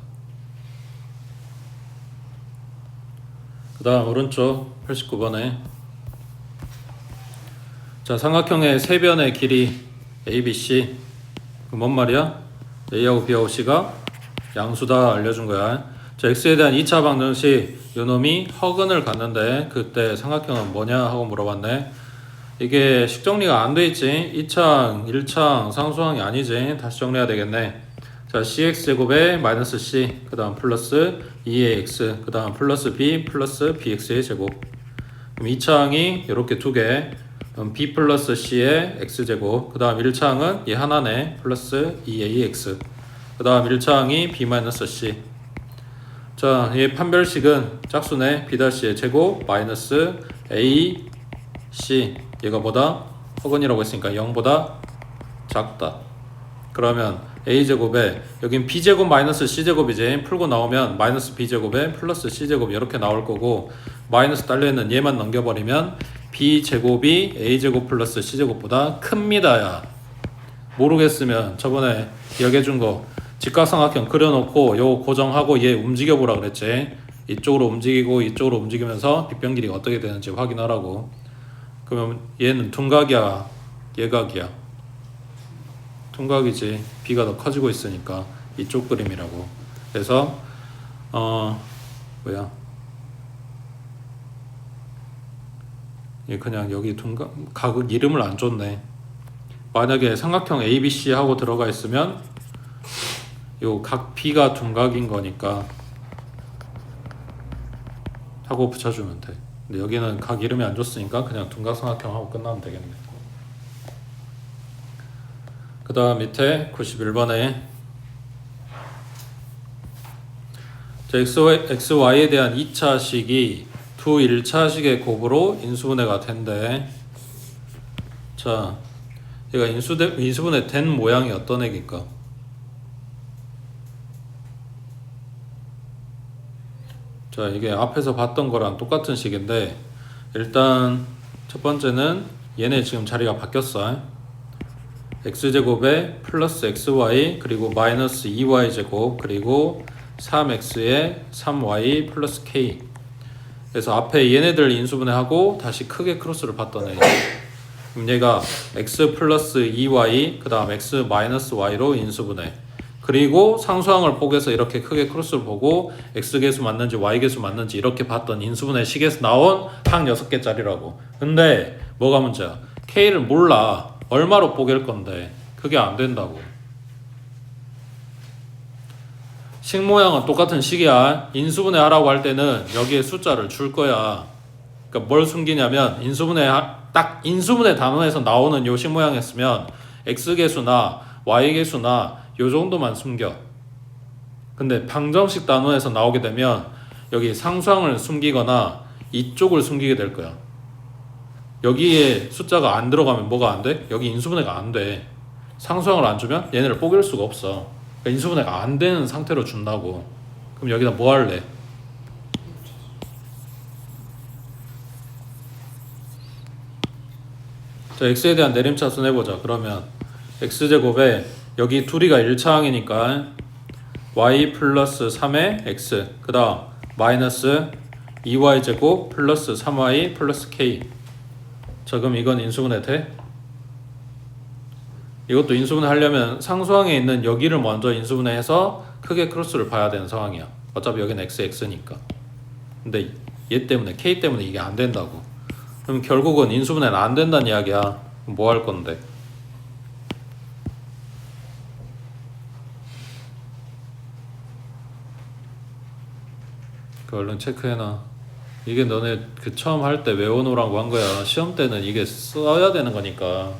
그 다음 오른쪽 89번에 자 삼각형의 세 변의 길이 ABC. 뭔 말이야? A하고 B하고 C가 양수다 알려준 거야. 자 X에 대한 2차 방정식 요놈이 허근을 갖는데 그때 삼각형은 뭐냐 하고 물어봤네. 이게 식정리가 안 돼 있지. 2창, 1창 상수항이 아니지. 다시 정리해야 되겠네. 자 cx제곱에 마이너스 c 그 다음 플러스 2의 x 그 다음 플러스 b 플러스 bx의 제곱. 그럼 2창이 이렇게 두 개 b 플러스 c의 x제곱 그 다음 1창은 얘 하나네 플러스 2a x 그 다음 1창이 b 마이너스 c. 자 얘 판별식은 짝수네 b-의 제곱 마이너스 a c 얘가 보다 허근이라고 했으니까 0보다 작다. 그러면 a제곱에 여긴 b제곱 마이너스 c제곱이지. 풀고 나오면 마이너스 b제곱에 플러스 c제곱 이렇게 나올 거고 마이너스 딸려있는 얘만 넘겨버리면 b제곱이 a제곱 플러스 c제곱보다 큽니다. 야 모르겠으면 저번에 이야기해준 거 직각삼각형 그려놓고 요 고정하고 얘 움직여보라 그랬지. 이쪽으로 움직이고 이쪽으로 움직이면서 빗변 길이가 어떻게 되는지 확인하라고. 그러면 얘는 둔각이야 예각이야? 둔각이지. b가 더 커지고 있으니까 이쪽 그림이라고. 그래서 얘 그냥 여기 둔각 각 이름을 안 줬네. 만약에 삼각형 ABC 하고 들어가 있으면 요 각 B가 둔각인 거니까 하고 붙여주면 돼. 근데 여기는 각 이름이 안 줬으니까 그냥 둔각삼각형 하고 끝나면 되겠네. 그 다음 밑에 91번에 자, XY에 대한 2차식이 두 1차식의 곱으로 인수분해가 된대. 자, 얘가 인수분해 된 모양이 어떤 애일까? 자, 이게 앞에서 봤던 거랑 똑같은 식인데 일단 첫 번째는 얘네 지금 자리가 바뀌었어. x제곱에 플러스 xy 그리고 마이너스 2y제곱 그리고 3x에 3y 플러스 k. 그래서 앞에 얘네들 인수분해하고 다시 크게 크로스를 봤던 애. 그럼 얘가 x 플러스 2y 그 다음 x 마이너스 y로 인수분해. 그리고 상수항을 뽀개서 이렇게 크게 크로스를 보고 x계수 맞는지 y계수 맞는지 이렇게 봤던 인수분해 식에서 나온 항 6개짜리라고. 근데 뭐가 문제야? k를 몰라. 얼마로 뽀갤 건데 그게 안 된다고. 식 모양은 똑같은 식이야. 인수분해 하라고 할 때는 여기에 숫자를 줄 거야. 그러니까 뭘 숨기냐면 딱 인수분해 단원에서 나오는 요 식 모양이었으면 x계수나 y계수나 요 정도만 숨겨. 근데 방정식 단원에서 나오게 되면 여기 상수항을 숨기거나 이쪽을 숨기게 될 거야. 여기에 숫자가 안 들어가면 뭐가 안 돼? 여기 인수분해가 안 돼. 상수항을 안 주면 얘네를 뽀갤 수가 없어. 그러니까 인수분해가 안 되는 상태로 준다고. 그럼 여기다 뭐 할래? 자, x에 대한 내림차순 해보자. 그러면 x제곱에 여기 둘이가 1차항이니까 y 플러스 3의 x 그 다음 마이너스 2y제곱 플러스 3y 플러스 k. 자, 그럼 이건 인수분해 돼? 이것도 인수분해 하려면 상수항에 있는 여기를 먼저 인수분해해서 크게 크로스를 봐야 되는 상황이야. 어차피 여기는 x니까. 근데 얘 때문에 k 때문에 이게 안 된다고. 그럼 결국은 인수분해는 안 된다는 이야기야. 그럼 뭐 할 건데? 그 얼른 체크해놔. 이게 너네 그 처음 할 때 외워놓으라고 한 거야. 시험 때는 이게 써야 되는 거니까.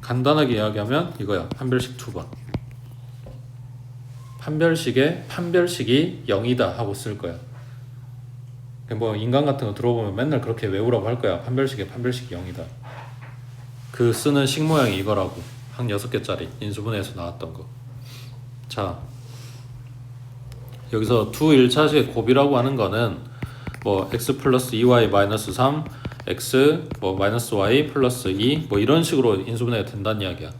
간단하게 이야기하면 이거야. 판별식 2번. 판별식에 판별식이 0이다 하고 쓸 거야. 뭐 인간 같은 거 들어보면 맨날 그렇게 외우라고 할 거야. 판별식에 판별식이 0이다. 그 쓰는 식 모양이 이거라고. 한 6개짜리 인수분해에서 나왔던 거. 자, 여기서 두 1차식의 곱이라고 하는 거는 뭐 x 플러스 2y 마이너스 3 x 뭐 마이너스 y 플러스 2 뭐 이런 식으로 인수분해가 된다는 이야기야.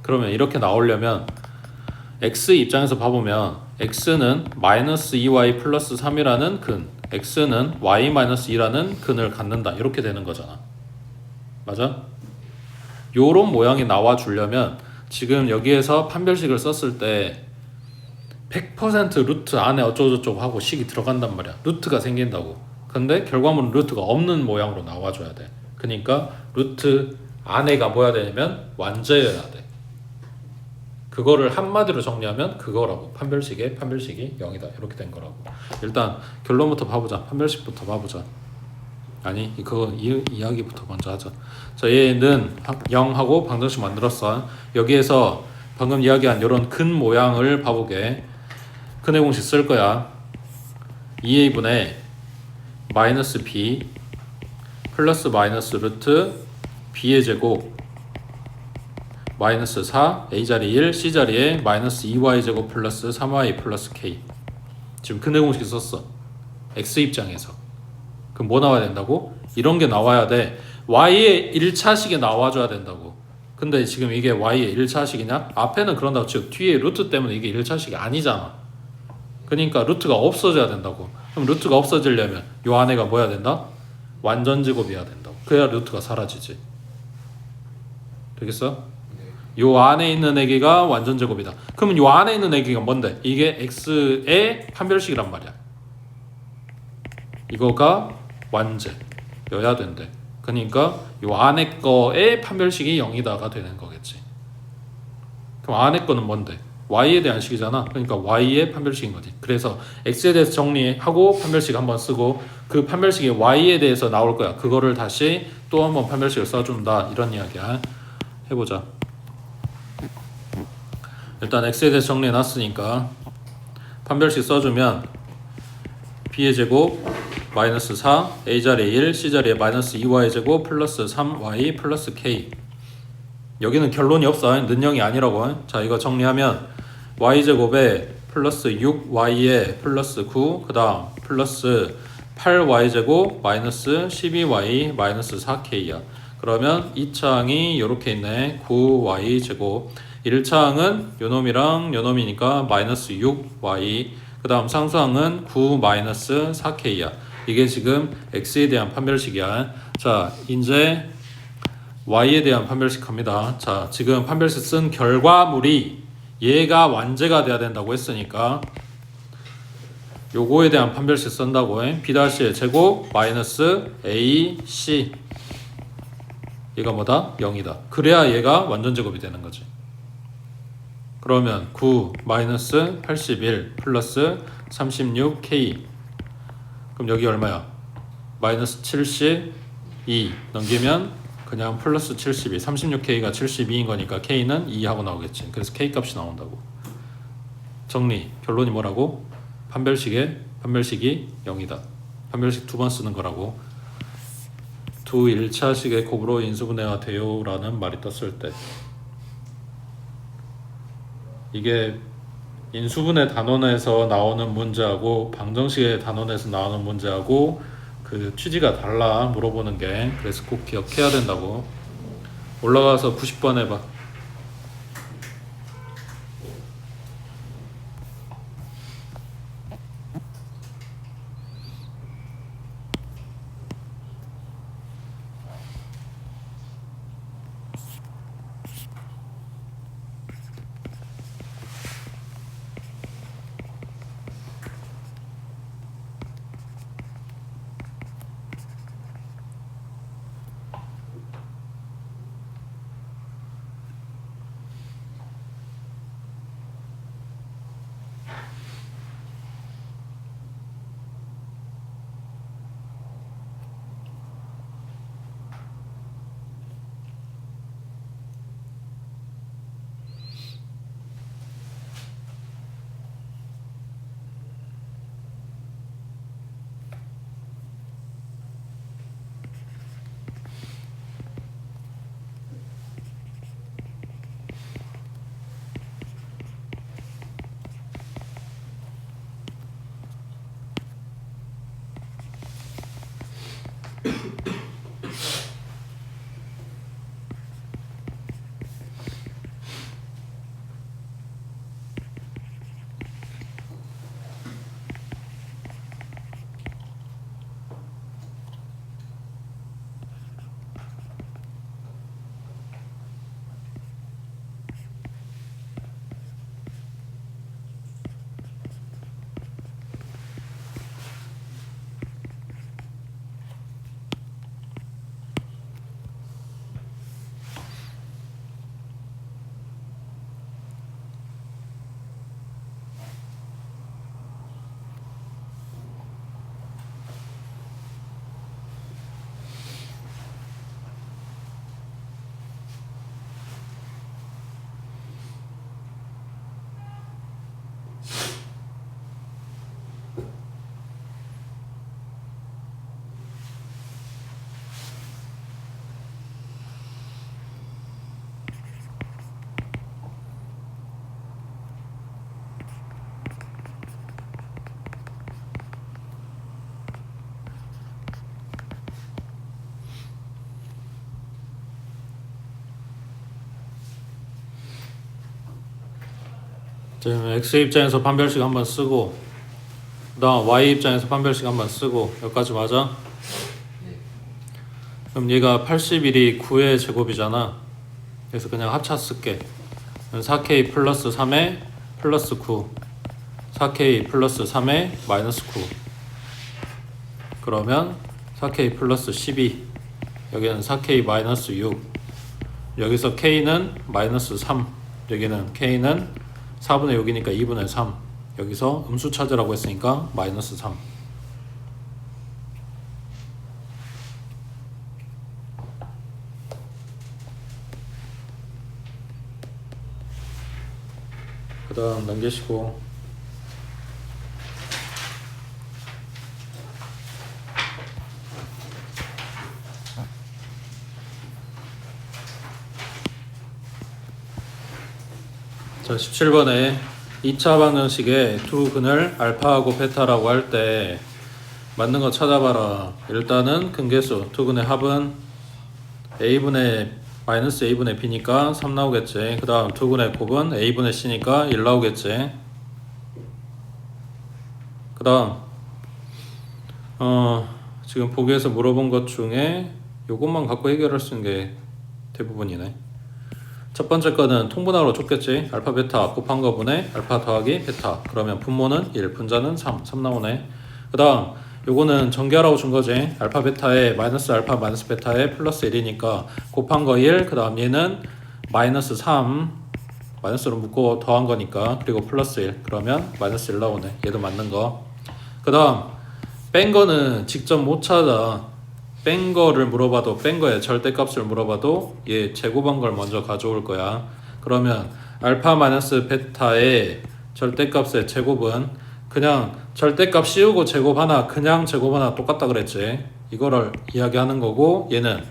그러면 이렇게 나오려면 x 입장에서 봐보면 x는 마이너스 2y 플러스 3이라는 근, x는 y 마이너스 2라는 근을 갖는다. 이렇게 되는 거잖아. 맞아? 요런 모양이 나와 주려면 지금 여기에서 판별식을 썼을 때 100% 루트 안에 어쩌고저쩌고 하고 식이 들어간단 말이야. 루트가 생긴다고. 근데 결과물은 루트가 없는 모양으로 나와줘야 돼. 그러니까 루트 안에가 뭐야 되냐면 완제여야 돼. 그거를 한마디로 정리하면 그거라고. 판별식에 판별식이 0이다. 이렇게 된 거라고. 일단 결론부터 봐보자. 판별식부터 봐보자. 아니 그거 이야기부터 먼저 하자. 자, 얘는 0하고 방정식 만들었어. 여기에서 방금 이야기한 이런 근 모양을 봐보게. 근의 공식 쓸 거야. 2a분의 마이너스 b 플러스 마이너스 루트 b의 제곱 마이너스 4 a자리 1 c자리에 마이너스 2y 제곱 플러스 3y 플러스 k. 지금 근의 공식 썼어. x 입장에서. 그럼 뭐 나와야 된다고? 이런 게 나와야 돼. y의 1차식이 나와줘야 된다고. 근데 지금 이게 y의 1차식이냐? 앞에는 그런다고 치고 뒤에 루트 때문에 이게 1차식이 아니잖아. 그러니까 루트가 없어져야 된다고. 그럼 루트가 없어지려면 요 안에가 뭐야 된다? 완전 제곱이어야 된다고. 그래야 루트가 사라지지. 되겠어? 요 안에 있는 애기가 완전 제곱이다. 그러면 요 안에 있는 애기가 뭔데? 이게 x의 판별식이란 말이야. 이거가 완제여야 된대. 그러니까 요 안에 거의 판별식이 0이다가 되는 거겠지. 그럼 안에 거는 뭔데? y에 대한 식이잖아. 그러니까 y의 판별식인 거지. 그래서 x에 대해서 정리하고 판별식 한번 쓰고 그 판별식이 y에 대해서 나올 거야. 그거를 다시 또 한번 판별식을 써준다. 이런 이야기야. 해보자. 일단 x에 대해서 정리해놨으니까 판별식 써주면 b의 제곱 마이너스 4 a자리에 1 c자리에 마이너스 2y 제곱 플러스 3y 플러스 k. 여기는 결론이 없어. 는 0이 아니라고. 자, 이거 정리하면 y제곱에 플러스 6y에 플러스 9 그 다음 플러스 8y제곱 마이너스 12y 마이너스 4k야. 그러면 2차항이 이렇게 있네. 9y제곱. 1차항은 요놈이랑 요놈이니까 마이너스 6y. 그 다음 상수항은 9 마이너스 4k야. 이게 지금 x에 대한 판별식이야. 자, 이제 y에 대한 판별식 합니다. 자, 지금 판별식 쓴 결과물이 얘가 완제가 돼야 된다고 했으니까 요거에 대한 판별식 쓴다고 해. b'의 제곱 마이너스 ac. 얘가 뭐다? 0이다. 그래야 얘가 완전 제곱이 되는 거지. 그러면 9 마이너스 81 플러스 36k. 그럼 여기 얼마야? 마이너스 72 넘기면 그냥 플러스 72. 36k가 72인 거니까 k는 2 하고 나오겠지. 그래서 k 값이 나온다고. 정리. 결론이 뭐라고? 판별식이 0이다. 판별식 2번 쓰는 거라고. 두 1차식의 곱으로 인수분해가 돼요 라는 말이 떴을 때 이게 인수분해 단원에서 나오는 문제하고 방정식의 단원에서 나오는 문제하고 그 취지가 달라. 물어보는 게. 그래서 꼭 기억해야 된다고. 올라가서 90번 해봐. 지금 x 입장에서 판별식 한번 쓰고 그다음 y 입장에서 판별식 한번 쓰고 여기까지 맞아? 네. 그럼 얘가 81이 9의 제곱이잖아. 그래서 그냥 합차 쓸게. 4k 플러스 3의 플러스 9 4k 플러스 3의 마이너스 9 그러면 4k 플러스 12 여기는 4k 마이너스 6 여기서 k는 마이너스 3 여기는 k는 4분의 6이니까 2분의 3 여기서 음수 찾으라고 했으니까 마이너스 3 그 다음 넘기시고 자 17번에 2차 방정식에 두 근을 알파하고 베타라고 할 때 맞는 거 찾아봐라. 일단은 근계수 두 근의 합은 a분의 마이너스 a분의 b니까 3 나오겠지. 그 다음 두 근의 곱은 a분의 c니까 1 나오겠지. 그 다음 지금 보기에서 물어본 것 중에 요것만 갖고 해결할 수 있는 게 대부분이네. 첫 번째 거는 통분하로 줬겠지. 알파 베타 곱한 거분의 알파 더하기 베타. 그러면 분모는 1, 분자는 3 나오네. 그 다음 요거는 전개하라고 준 거지. 알파 베타에 마이너스 알파 마이너스 베타에 플러스 1이니까 곱한 거 1. 그 다음 얘는 마이너스 3 마이너스로 묶고 더한 거니까 그리고 플러스 1 그러면 마이너스 1 나오네. 얘도 맞는 거. 그 다음 뺀 거는 직접 못 찾아. 뺀 거를 물어봐도 뺀 거에 절대값을 물어봐도 얘 제곱한 걸 먼저 가져올 거야. 그러면 알파 마이너스 베타의 절대값의 제곱은 그냥 절대값 씌우고 제곱 하나 그냥 제곱 하나 똑같다 그랬지. 이거를 이야기하는 거고 얘는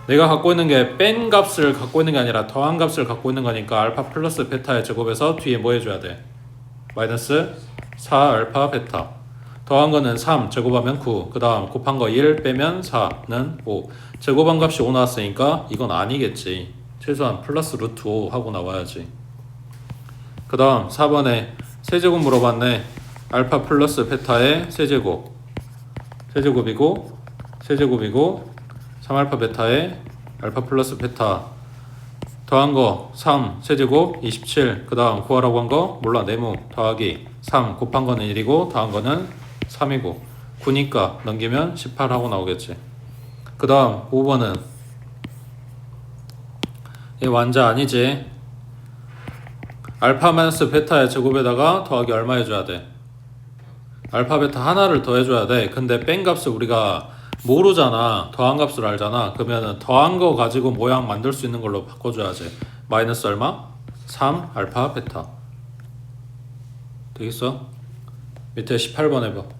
내가 갖고 있는 게 뺀 값을 갖고 있는 게 아니라 더한 값을 갖고 있는 거니까 알파 플러스 베타의 제곱에서 뒤에 뭐 해줘야 돼? 마이너스 4 알파 베타 더한 거는 3 제곱하면 9 그 다음 곱한 거 1 빼면 4는 5 제곱한 값이 5 나왔으니까 이건 아니겠지. 최소한 플러스 루트 5 하고 나와야지. 그 다음 4번에 세제곱 물어봤네. 알파 플러스 베타의 세제곱 세제곱이고 3알파 베타의 알파 플러스 베타 더한 거 3 세제곱 27 그 다음 구하라고 한 거 몰라 네모 더하기 3 곱한 거는 1이고 더한 거는 3이고 9니까 넘기면 18 하고 나오겠지. 그 다음 5번은 얘 완자 아니지. 알파 마이너스 베타의 제곱에다가 더하기 얼마 해줘야 돼? 알파 베타 하나를 더 해줘야 돼. 근데 뺀 값을 우리가 모르잖아. 더한 값을 알잖아. 그러면은 더한 거 가지고 모양 만들 수 있는 걸로 바꿔줘야지. 마이너스 얼마? 3 알파 베타 되겠어? 밑에 18번 해봐.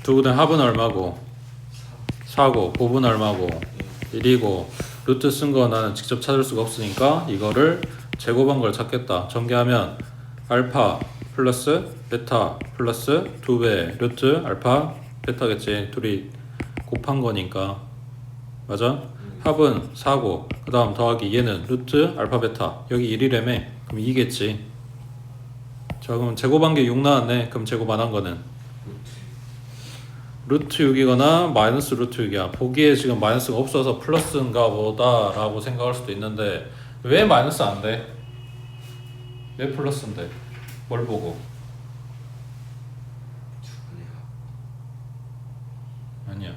두분의 합은 얼마고 4고 곱은 얼마고 1이고 루트 쓴 거 나는 직접 찾을 수가 없으니까 이거를 제곱한 걸 찾겠다. 전개하면 알파 플러스 베타 플러스 2배 루트 알파 베타겠지. 둘이 곱한 거니까 맞아? 합은 4고 그 다음 더하기 얘는 루트 알파 베타 여기 1이라며 그럼 2겠지. 자 그럼 제곱한 게 6 나왔네. 그럼 제곱 안 한 거는 루트 6이거나 마이너스 루트 6이야. 보기에 지금 마이너스가 없어서 플러스인가 보다 라고 생각할 수도 있는데 왜 마이너스 안 돼? 왜 플러스인데? 뭘 보고? 주분의 합. 아니야.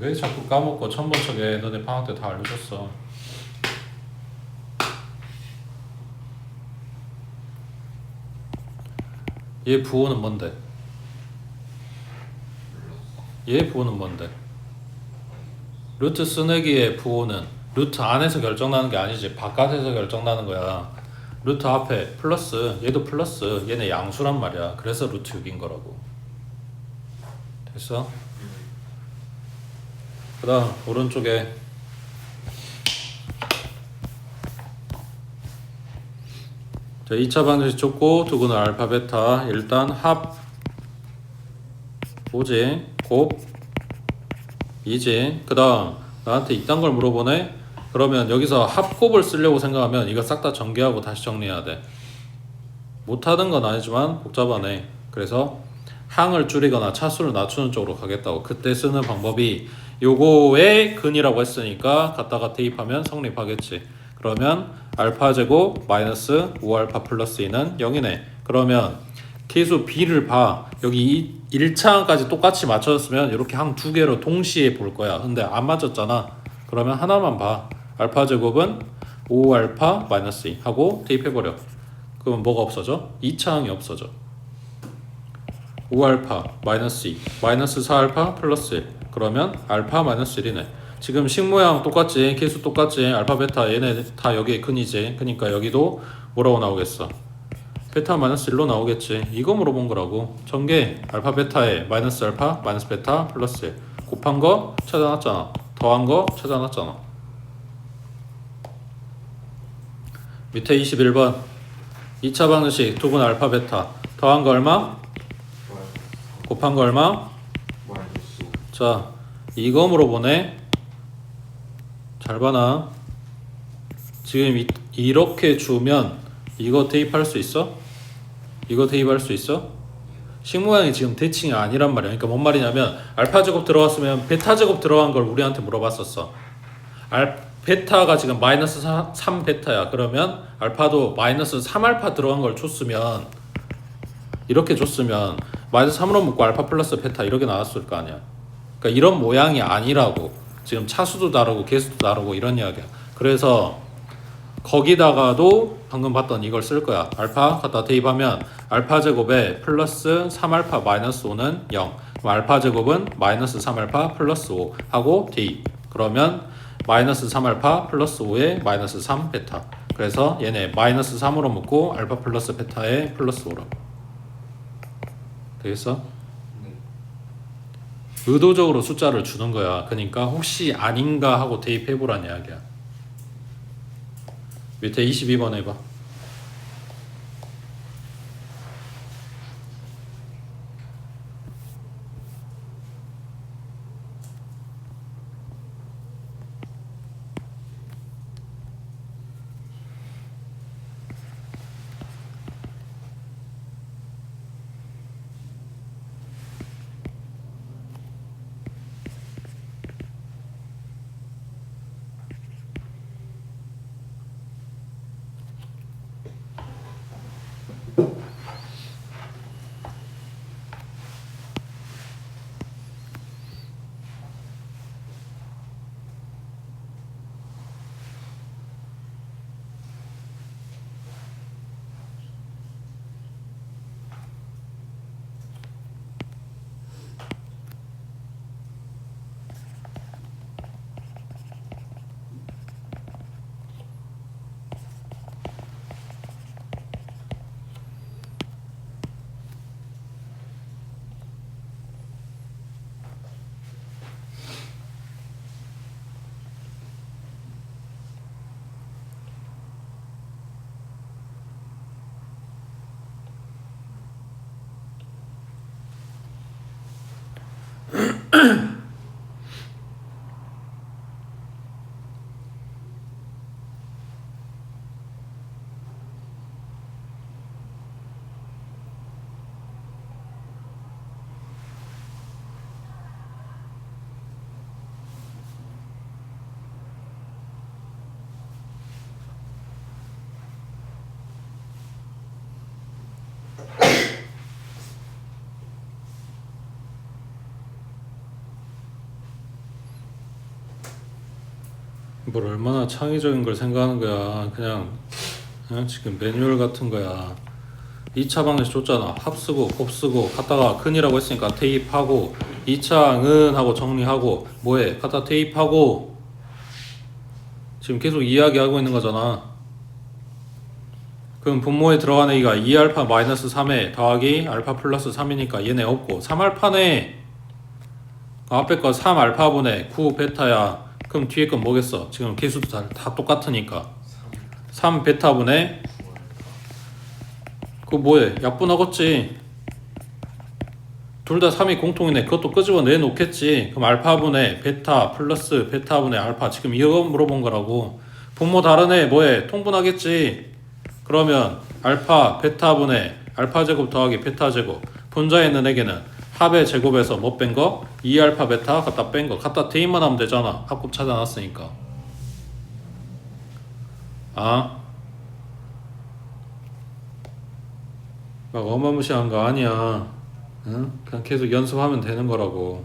왜 자꾸 까먹고 처음 본 척해. 너네 방학 때 다 알려줬어. 얘 부호는 뭔데? 얘 부호는 뭔데? 루트 쓰내기의 부호는 루트 안에서 결정나는 게 아니지 바깥에서 결정나는 거야. 루트 앞에 플러스 얘도 플러스 얘네 양수란 말이야. 그래서 루트 6인 거라고. 됐어? 그 다음 오른쪽에 자 2차 방정식 줬고 두근은 알파 베타 일단 합 5지 곱 2지 그 다음 나한테 이딴 걸 물어보네. 그러면 여기서 합곱을 쓰려고 생각하면 이거 싹 다 전개하고 다시 정리해야 돼. 못하는 건 아니지만 복잡하네. 그래서 항을 줄이거나 차수를 낮추는 쪽으로 가겠다고. 그때 쓰는 방법이 요거의 근이라고 했으니까 갖다가 대입하면 성립하겠지. 그러면 알파 제곱 마이너스 5알파 플러스 2는 0이네. 그러면 계수 B를 봐. 여기 1차항까지 똑같이 맞춰졌으면 이렇게 항 두 개로 동시에 볼 거야. 근데 안 맞췄잖아. 그러면 하나만 봐. 알파 제곱은 5알파 마이너스 2 하고 대입해버려. 그러면 뭐가 없어져? 2차항이 없어져. 5알파 마이너스 2 마이너스 4알파 플러스 1 그러면 알파 마이너스 1이네. 지금 식모양 똑같지 계수 똑같지 알파 베타 얘네 다 여기에 근이지. 그러니까 여기도 뭐라고 나오겠어? 베타 마이너스 1로 나오겠지. 이거 물어본 거라고. 전개 알파 베타에 마이너스 알파 마이너스 베타 플러스 1 곱한 거 찾아놨잖아. 더한 거 찾아놨잖아. 밑에 21번 2차 방정식 두분 알파 베타 더한 거 얼마? 곱한 거 얼마? 마이너스 자 이거 물어보네. 잘 봐나. 지금 이렇게 주면 이거 대입할 수 있어? 이거 대입할 수 있어? 식모양이 지금 대칭이 아니란 말이야. 그러니까 뭔 말이냐면 알파 제곱 들어갔으면 베타 제곱 들어간 걸 우리한테 물어봤었어. 베타가 지금 마이너스 3 베타야. 그러면 알파도 마이너스 3알파 들어간 걸 줬으면 이렇게 줬으면 마이너스 3으로 묶고 알파 플러스 베타 이렇게 나왔을 거 아니야. 그러니까 이런 모양이 아니라고. 지금 차수도 다르고 개수도 다르고 이런 이야기야. 그래서 거기다가도 방금 봤던 이걸 쓸 거야. 알파 갖다 대입하면 알파 제곱에 플러스 3알파 마이너스 5는 0. 그럼 알파 제곱은 마이너스 3알파 플러스 5 하고 대입. 그러면 마이너스 3알파 플러스 5에 마이너스 3 베타. 그래서 얘네 마이너스 3으로 묶고 알파 플러스 베타에 플러스 5라고. 되겠어? 네. 의도적으로 숫자를 주는 거야. 그러니까 혹시 아닌가 하고 대입해보란 이야기야. 밑에 22번 해봐. 뭘 얼마나 창의적인 걸 생각하는 거야. 그냥 지금 매뉴얼 같은 거야. 2차 방정식 줬잖아. 합쓰고 곱쓰고 갖다가 근이라고 했으니까 대입하고 2차 은 하고 정리하고 뭐해? 갖다 대입하고 지금 계속 이야기하고 있는 거잖아. 그럼 분모에 들어간 A가 2알파 마이너스 3에 더하기 알파 플러스 3이니까 얘네 없고 3알파네. 앞에 거 3알파분의 9베타야. 그럼 뒤에 건 뭐겠어? 지금 개수도 다 똑같으니까 3베타분의 그거 뭐해? 약분하겠지. 둘 다 3이 공통이네. 그것도 끄집어 내놓겠지. 그럼 알파분의 베타 플러스 베타분의 알파. 지금 이거 물어본 거라고. 분모 다르네. 뭐해? 통분하겠지. 그러면 알파 베타분의 알파 제곱 더하기 베타 제곱. 분자에 있는 애기는 합의 제곱에서 뭐 뺀 거? 2알파 베타 갖다 뺀 거. 갖다 대입만 하면 되잖아. 합곱 찾아놨으니까. 막 어마무시한 거 아니야. 응? 그냥 계속 연습하면 되는 거라고.